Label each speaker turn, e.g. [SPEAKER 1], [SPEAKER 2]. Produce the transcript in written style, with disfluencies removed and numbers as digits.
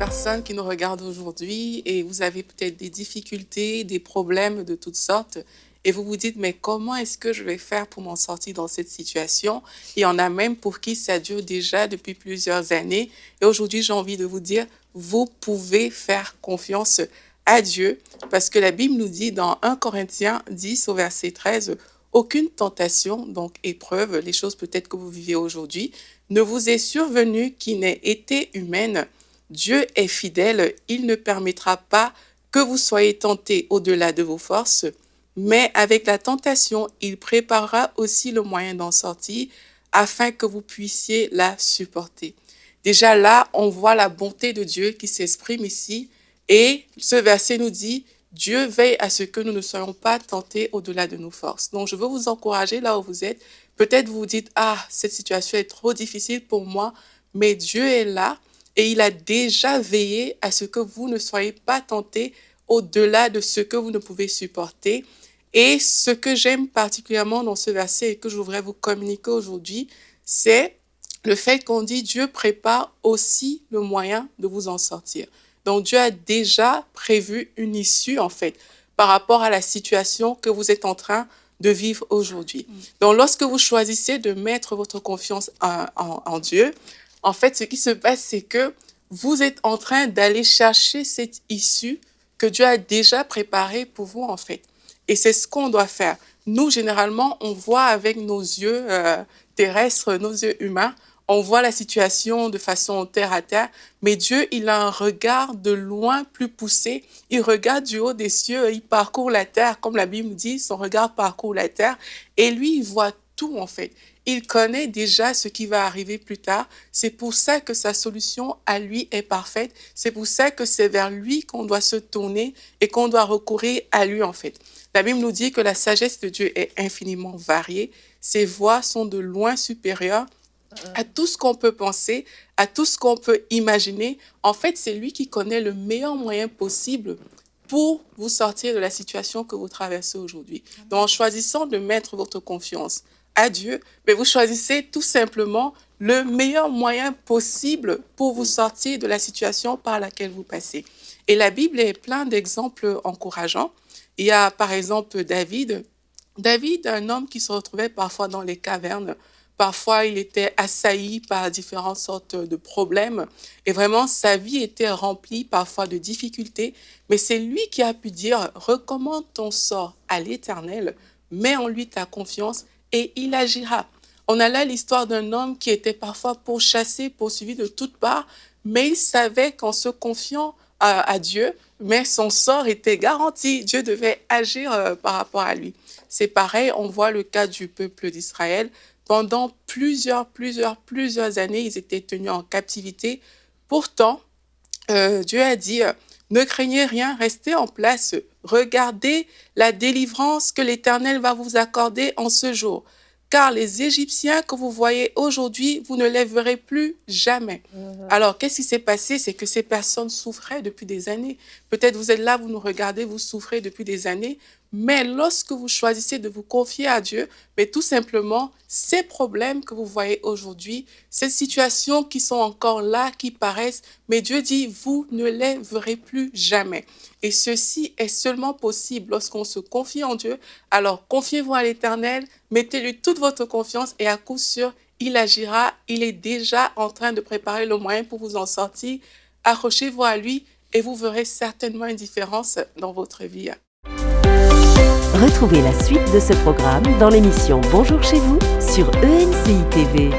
[SPEAKER 1] personnes qui nous regardent aujourd'hui et vous avez peut-être des difficultés, des problèmes de toutes sortes et vous vous dites, mais comment est-ce que je vais faire pour m'en sortir dans cette situation? Il y en a même pour qui ça dure déjà depuis plusieurs années. Et aujourd'hui, j'ai envie de vous dire, vous pouvez faire confiance à Dieu parce que la Bible nous dit dans 1 Corinthiens 10 au verset 13, aucune tentation, donc épreuve, les choses peut-être que vous vivez aujourd'hui, ne vous est survenue qui n'ait été humaine. Dieu est fidèle, il ne permettra pas que vous soyez tentés au-delà de vos forces, mais avec la tentation, il préparera aussi le moyen d'en sortir afin que vous puissiez la supporter. Déjà là, on voit la bonté de Dieu qui s'exprime ici et ce verset nous dit, Dieu veille à ce que nous ne soyons pas tentés au-delà de nos forces. Donc, je veux vous encourager là où vous êtes. Peut-être vous vous dites, ah, cette situation est trop difficile pour moi, mais Dieu est là et il a déjà veillé à ce que vous ne soyez pas tentés au-delà de ce que vous ne pouvez supporter. Et ce que j'aime particulièrement dans ce verset et que je voudrais vous communiquer aujourd'hui, c'est le fait qu'on dit Dieu prépare aussi le moyen de vous en sortir. Donc Dieu a déjà prévu une issue en fait par rapport à la situation que vous êtes en train de vivre aujourd'hui. Donc lorsque vous choisissez de mettre votre confiance en Dieu, en fait ce qui se passe c'est que vous êtes en train d'aller chercher cette issue que Dieu a déjà préparée pour vous en fait. Et c'est ce qu'on doit faire. Nous, généralement, on voit avec nos yeux terrestres, nos yeux humains, on voit la situation de façon terre à terre, mais Dieu, il a un regard de loin plus poussé. Il regarde du haut des cieux, il parcourt la terre, comme la Bible dit, son regard parcourt la terre, et lui, il voit tout en fait. Il connaît déjà ce qui va arriver plus tard. C'est pour ça que sa solution à lui est parfaite. C'est pour ça que c'est vers lui qu'on doit se tourner et qu'on doit recourir à lui en fait. La Bible nous dit que la sagesse de Dieu est infiniment variée. Ses voies sont de loin supérieures à tout ce qu'on peut penser, à tout ce qu'on peut imaginer. En fait, c'est lui qui connaît le meilleur moyen possible pour vous sortir de la situation que vous traversez aujourd'hui. Donc, en choisissant de mettre votre confiance à Dieu, mais vous choisissez tout simplement le meilleur moyen possible pour vous sortir de la situation par laquelle vous passez. Et la Bible est pleine d'exemples encourageants. Il y a par exemple David. David, un homme qui se retrouvait parfois dans les cavernes. Parfois, il était assailli par différentes sortes de problèmes. Et vraiment, sa vie était remplie parfois de difficultés. Mais c'est lui qui a pu dire, recommande ton sort à l'Éternel, mets en lui ta confiance et il agira. On a là l'histoire d'un homme qui était parfois pourchassé, poursuivi de toutes parts, mais il savait qu'en se confiant à Dieu, mais son sort était garanti. Dieu devait agir par rapport à lui. C'est pareil, on voit le cas du peuple d'Israël. Pendant plusieurs années, ils étaient tenus en captivité. Pourtant, Dieu a dit, ne craignez rien, restez en place. Regardez la délivrance que l'Éternel va vous accorder en ce jour. Car les Égyptiens que vous voyez aujourd'hui, vous ne les verrez plus jamais. Alors, qu'est-ce qui s'est passé? C'est que ces personnes souffraient depuis des années. Peut-être vous êtes là, vous nous regardez, vous souffrez depuis des années. Mais lorsque vous choisissez de vous confier à Dieu, mais tout simplement, ces problèmes que vous voyez aujourd'hui, ces situations qui sont encore là, qui paraissent, mais Dieu dit, vous ne les verrez plus jamais. Et ceci est seulement possible lorsqu'on se confie en Dieu. Alors, confiez-vous à l'Éternel, mettez-lui toute votre confiance et à coup sûr, il agira. Il est déjà en train de préparer le moyen pour vous en sortir. Accrochez-vous à lui et vous verrez certainement une différence dans votre vie.
[SPEAKER 2] Retrouvez la suite de ce programme dans l'émission Bonjour chez vous sur ENCI TV.